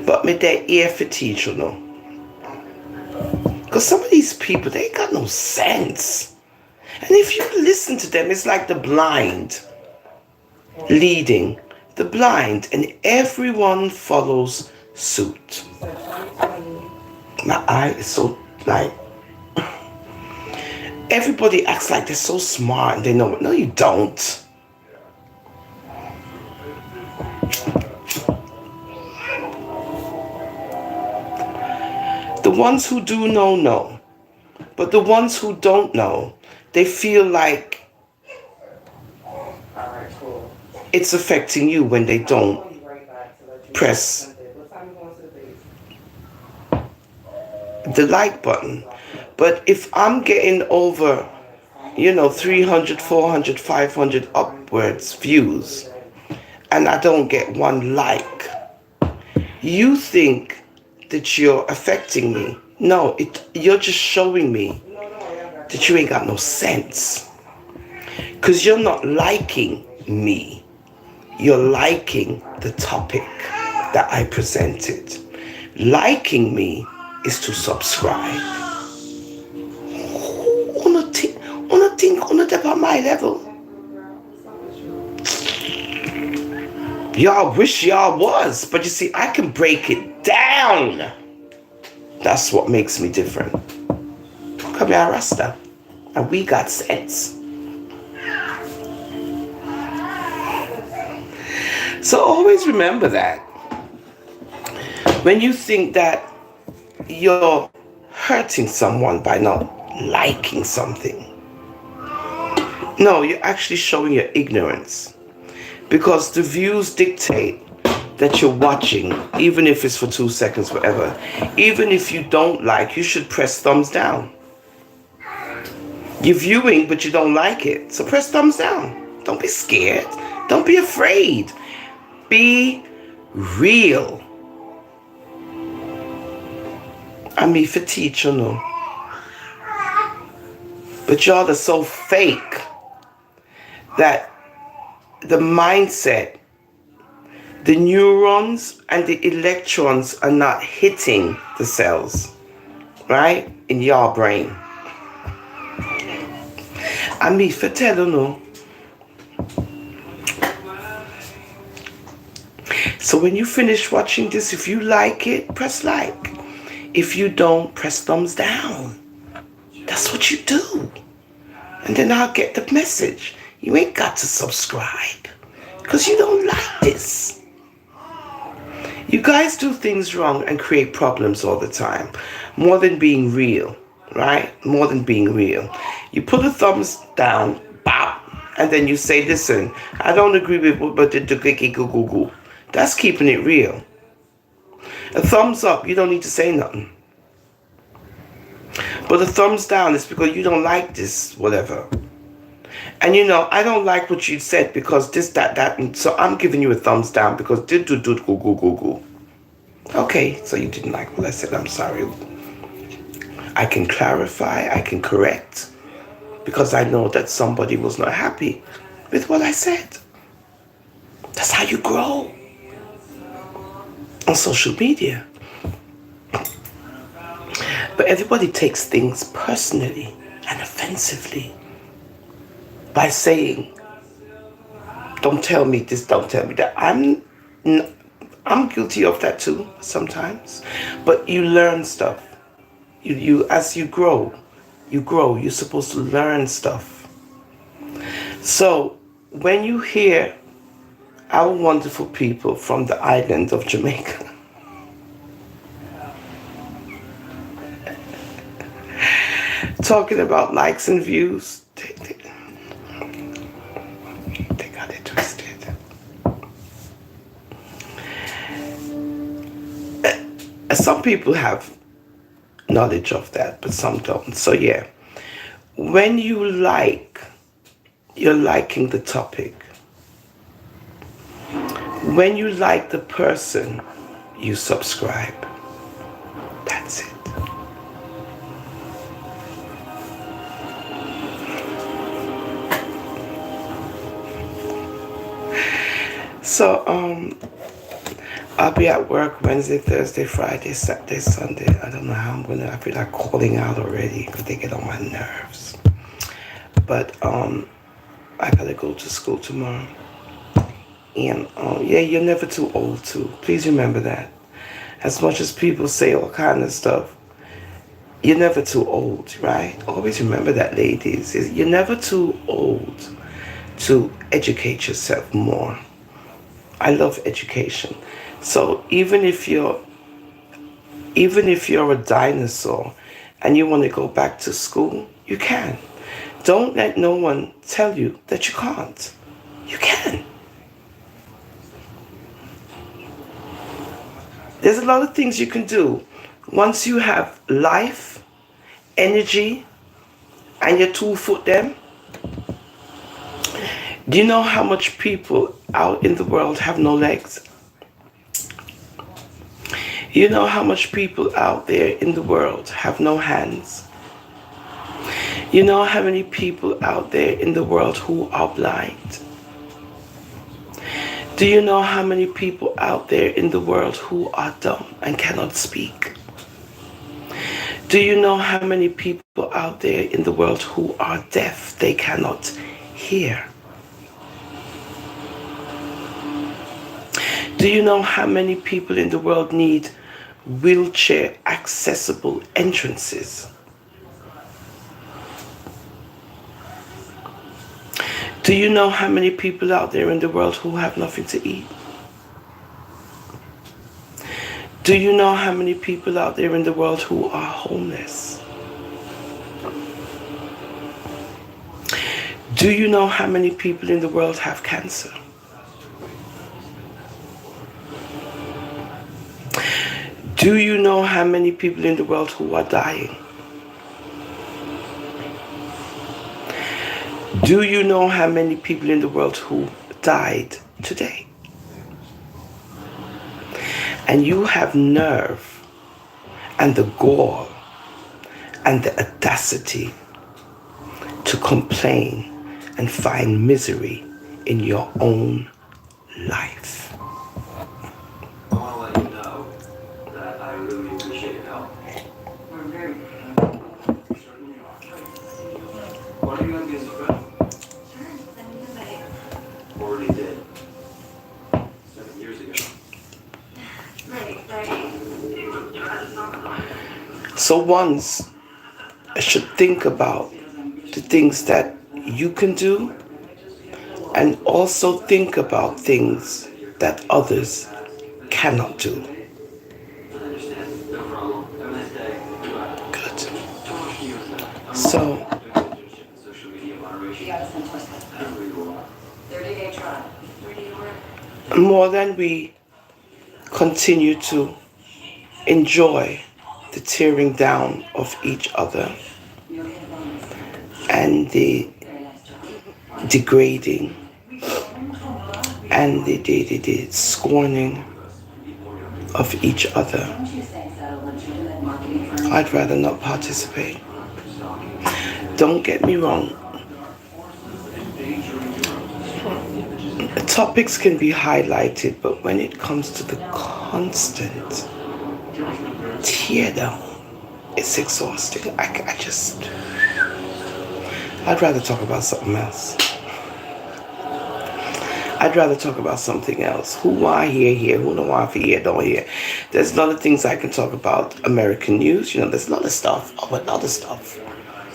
Speaker 1: but me they ear fatigue, you know. Because some of these people, they ain't got no sense. And if you listen to them, it's like the blind leading the blind, and everyone follows suit. My eye is so like, everybody acts like they're so smart and they know it. No, you don't. The ones who do know. But the ones who don't know, they feel like it's affecting you when they don't press the like button. But if I'm getting over, 300, 400, 500 upwards views, and I don't get one like, you think that you're affecting me. No, you're just showing me that you ain't got no sense. Because you're not liking me. You're liking the topic that I presented. Liking me is to subscribe. On at my level. Y'all wish y'all was, but you see, I can break it down. That's what makes me different. Come here, Rasta, and we got sense. So always remember that. When you think that you're hurting someone by not liking something, no, you're actually showing your ignorance. Because the views dictate that you're watching, even if it's for 2 seconds, whatever. Even if you don't like, you should press thumbs down. You're viewing, but you don't like it. So press thumbs down. Don't be scared. Don't be afraid. Be real. I mean, for teacher, no. But y'all are so fake that the mindset, the neurons and the electrons are not hitting the cells, right? In your brain. I mean, for tell you no. So when you finish watching this, if you like it, press like. If you don't, press thumbs down. That's what you do. And then I'll get the message. You ain't got to subscribe because you don't like this. You guys do things wrong and create problems all the time. More than being real, right? More than being real. You put a thumbs down, bop, and then you say, listen, I don't agree with what but the go. That's keeping it real. A thumbs up, you don't need to say nothing. But a thumbs down is because you don't like this, whatever. And I don't like what you said because this, that, and so I'm giving you a thumbs down because go. Okay, so you didn't like what I said. I'm sorry. I can clarify, I can correct, because I know that somebody was not happy with what I said. That's how you grow on social media. But everybody takes things personally and offensively. by saying, don't tell me this, don't tell me that. I'm guilty of that too sometimes. But you learn stuff. You as you grow, you're supposed to learn stuff. So when you hear our wonderful people from the island of Jamaica talking about likes and views, they got it twisted. Some people have knowledge of that, but some don't. So yeah, when you like, you're liking the topic. When you like the person, you subscribe. That's it. So I'll be at work Wednesday, Thursday, Friday, Saturday, Sunday. I don't know how I feel like calling out already because they get on my nerves. But I gotta go to school tomorrow. And yeah, you're never too old to. Please remember that. As much as people say all kind of stuff, you're never too old, right? Always remember that, ladies. You're never too old to educate yourself more. I love education. So even if you're a dinosaur and you want to go back to school, you can. Don't let no one tell you that you can't. You can. There's a lot of things you can do once you have life, energy, and your 2 foot them. Do you know how much people out in the world have no legs? You know how much people out there in the world have no hands? You know how many people out there in the world who are blind? Do you know how many people out there in the world who are dumb and cannot speak? Do you know how many people out there in the world who are deaf? They cannot hear. Do you know how many people in the world need wheelchair accessible entrances? Do you know how many people out there in the world who have nothing to eat? Do you know how many people out there in the world who are homeless? Do you know how many people in the world have cancer? Do you know how many people in the world who are dying? Do you know how many people in the world who died today? And you have nerve and the gall and the audacity to complain and find misery in your own life.
Speaker 3: I want to let you know that I really appreciate your help. We're very certainly are. Why don't you let me as a friend? Already did. 7 years ago.
Speaker 1: So once I should think about the things that you can do and also think about things that others cannot do.
Speaker 3: No problem. Have a nice day. Goodbye.
Speaker 1: Good. So
Speaker 3: Social media moderation.
Speaker 5: 30-day trial.
Speaker 1: more than we continue to enjoy the tearing down of each other and the degrading and the scorning of each other, I'd rather not participate. Don't get me wrong. Topics can be highlighted, but when it comes to the constant tear down, it's exhausting. I'd rather talk about something else. I'd rather talk about something else. Who want to hear, who don't want to hear, don't hear. There's a lot of things I can talk about. American news, there's a lot of stuff. Oh, but other stuff.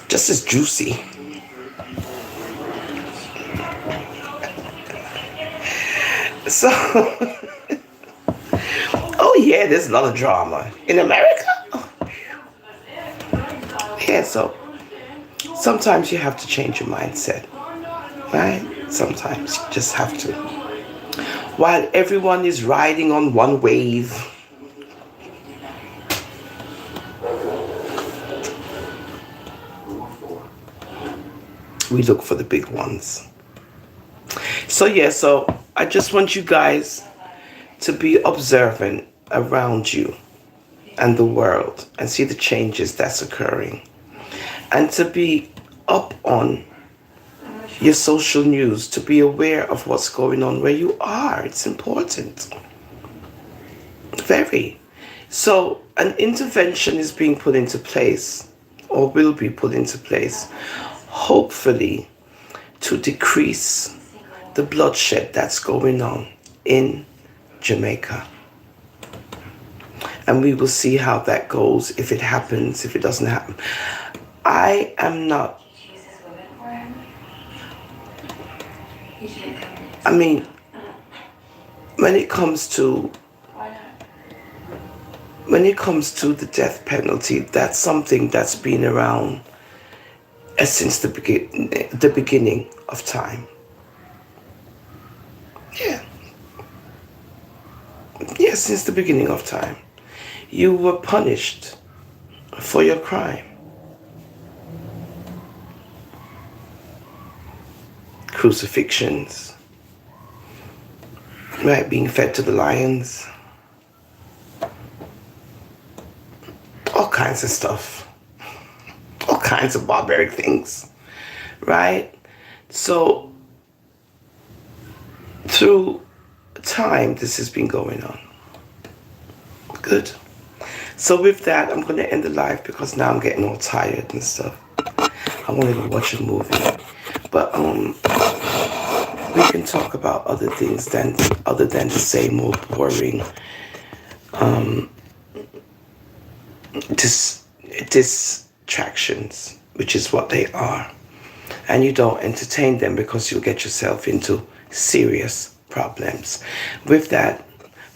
Speaker 1: Just as juicy. So, oh yeah, there's a lot of drama. In America? Oh. Yeah, so sometimes you have to change your mindset. Right? Sometimes you just have to. While everyone is riding on one wave, we look for the big ones. So yeah, so I just want you guys to be observant around you and the world and see the changes that's occurring. And to be up on your social news, to be aware of what's going on where you are. It's important. Very. So an intervention is being put into place, or will be put into place, hopefully to decrease the bloodshed that's going on in Jamaica. And we will see how that goes, if it happens, if it doesn't happen. I am not, when it comes to the death penalty, that's something that's been around since the beginning of time. Yeah, since the beginning of time. You were punished for your crime. Crucifixions, right, being fed to the lions, all kinds of stuff, all kinds of barbaric things, right? So through time, this has been going on. Good. So with that, I'm going to end the live because now I'm getting all tired and stuff. I want to go watch a movie. But we can talk about other things other than the same old boring distractions, which is what they are. And you don't entertain them because you'll get yourself into serious problems. With that,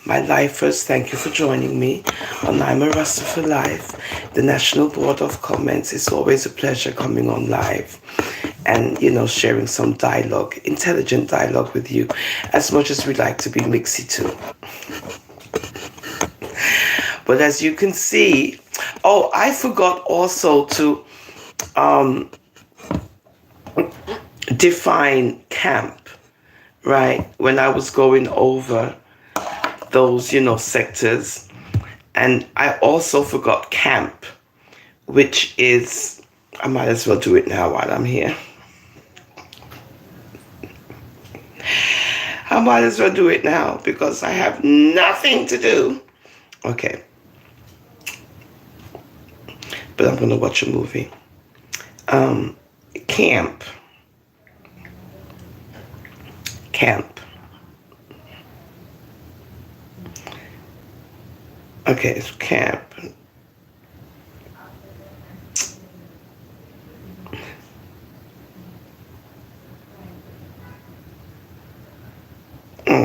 Speaker 1: my lifers, thank you for joining me on I'm a Rasta for Life, the National Board of Comments. It's always a pleasure coming on live and, sharing some dialogue, intelligent dialogue with you, as much as we like to be mixy too. But as you can see, I forgot also to define camp, right? When I was going over those, sectors. And I also forgot camp, which is, I might as well do it now while I'm here. I might as well do it now because I have nothing to do. Okay. But I'm going to watch a movie. Camp. Okay, it's camp.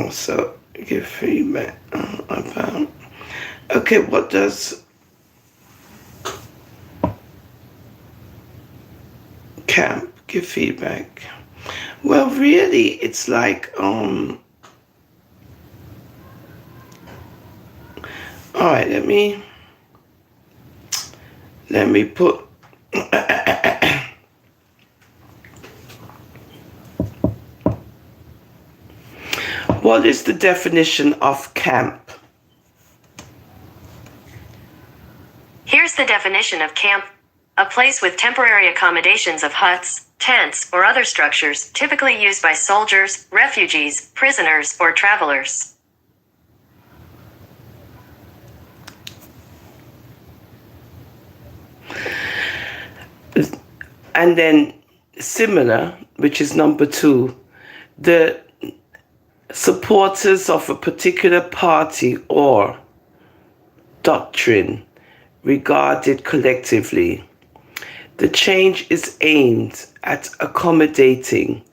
Speaker 1: So give feedback about. Okay, what does camp give feedback? Well, really, it's like all right, let me put what is the definition of camp?
Speaker 5: Here's the definition of camp. A place with temporary accommodations of huts, tents, or other structures, typically used by soldiers, refugees, prisoners, or travelers.
Speaker 1: And then similar, which is number 2, the supporters of a particular party or doctrine regarded collectively. The change is aimed at accommodating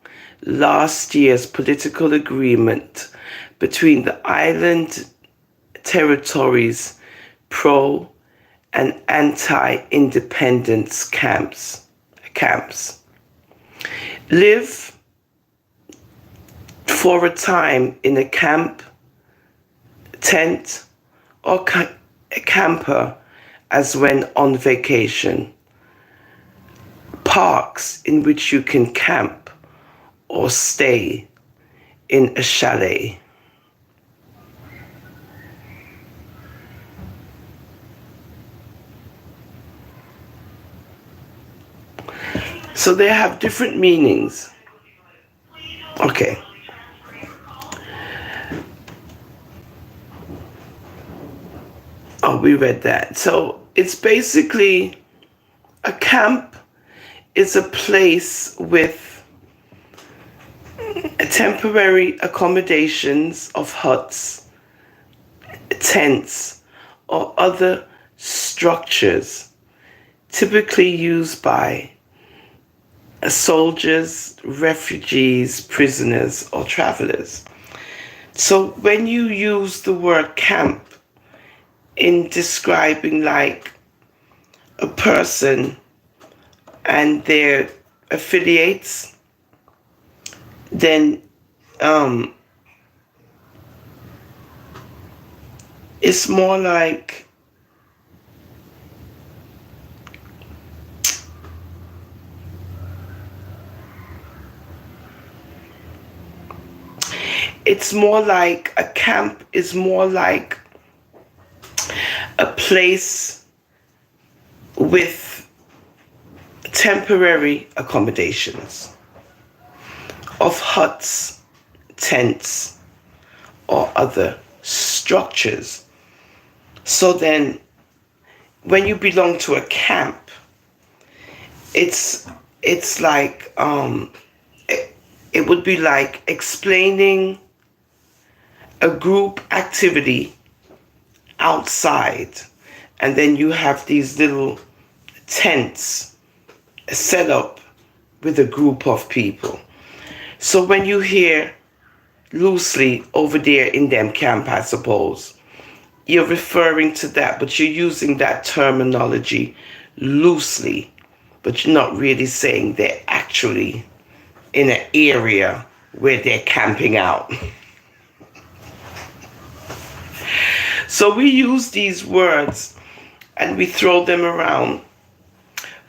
Speaker 1: last year's political agreement between the island territories' pro and anti-independence camps. Live for a time in a camp, tent, or a camper as when on vacation. Parks in which you can camp or stay in a chalet. So they have different meanings. Okay. Oh, we read that. So it's basically a camp is a place with temporary accommodations of huts, tents, or other structures typically used by soldiers, refugees, prisoners, or travelers. So when you use the word camp in describing like a person and their affiliates, then it's more like a camp is more like a place with temporary accommodations of huts, tents, or other structures. So then when you belong to a camp, it's like it would be like explaining a group activity outside, and then you have these little tents set up with a group of people. So when you hear loosely over there in them camp, I suppose, you're referring to that, but you're using that terminology loosely, but you're not really saying they're actually in an area where they're camping out. So we use these words and we throw them around,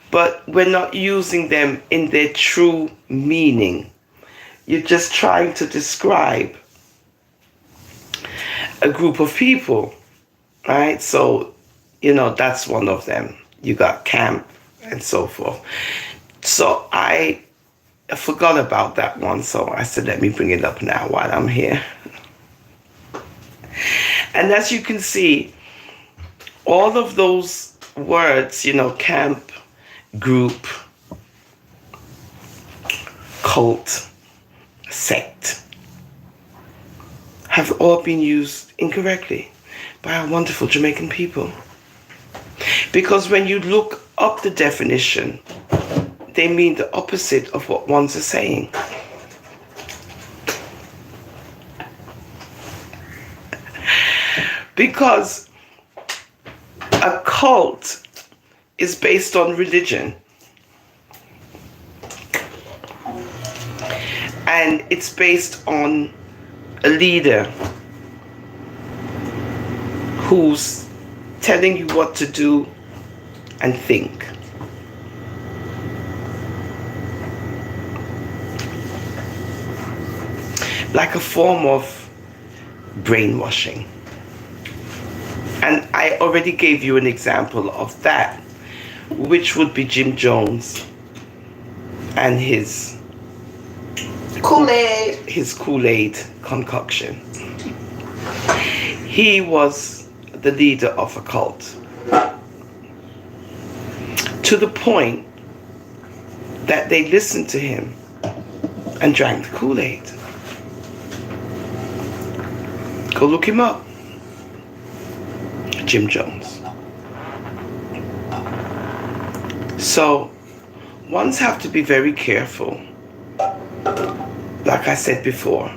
Speaker 1: but we're not using them in their true meaning. You're just trying to describe a group of people, right? So, that's one of them. You got camp and so forth. So I forgot about that one, so I said, let me bring it up now while I'm here. And as you can see, all of those words, camp, group, cult, sect, have all been used incorrectly by our wonderful Jamaican people. Because when you look up the definition, they mean the opposite of what ones are saying. Because a cult is based on religion. And it's based on a leader who's telling you what to do and think. Like a form of brainwashing. And I already gave you an example of that, which would be Jim Jones and his Kool-Aid concoction. He was the leader of a cult, to the point that they listened to him and drank the Kool-Aid. Go look him up. Jim Jones. So, ones have to be very careful, like I said before,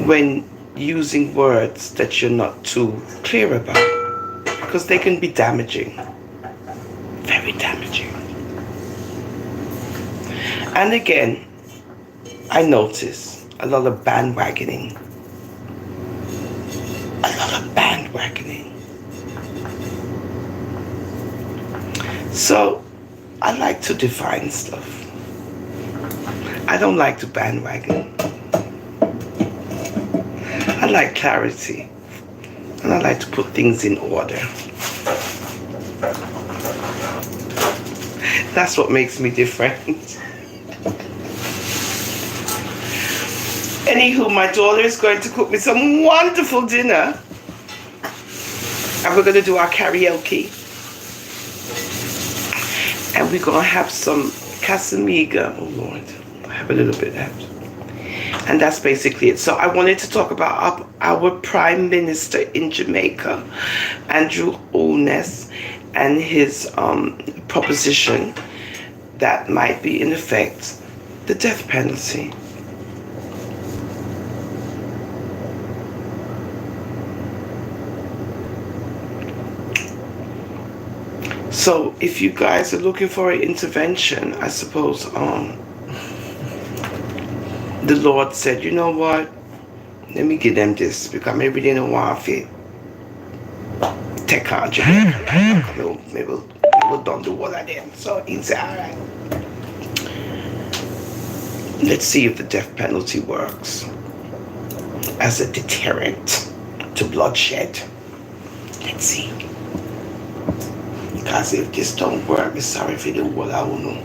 Speaker 1: when using words that you're not too clear about, because they can be damaging, very damaging. And again, I notice a lot of bandwagoning. A lot of bandwagoning. So, I like to define stuff. I don't like to bandwagon. I like clarity. And I like to put things in order. That's what makes me different. Anywho, my daughter is going to cook me some wonderful dinner. And we're going to do our karaoke. And we're going to have some Casamiga. Oh, Lord. I have a little bit left. And that's basically it. So I wanted to talk about our Prime Minister in Jamaica, Andrew Holness, and his proposition that might be in effect, the death penalty. So if you guys are looking for an intervention, I suppose the Lord said, you know what? Let me give them this, because maybe they don't want to take on Jamaica. Right? Maybe we'll don't do all of them. So he said, all right. Let's see if the death penalty works as a deterrent to bloodshed. Let's see. Because if this don't work, I'm sorry for the whole I don't know.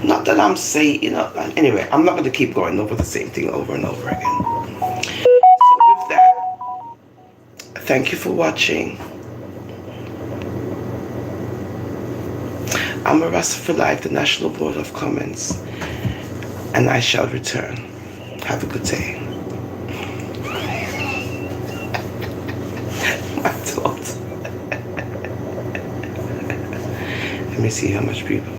Speaker 1: Not that I'm saying, you know, anyway, I'm not going to keep going over the same thing over and over again. So with that, thank you for watching. I'm Marassa for Life, the National Board of Comments, and I shall return. Have a good day. My thoughts. Let me see how much people.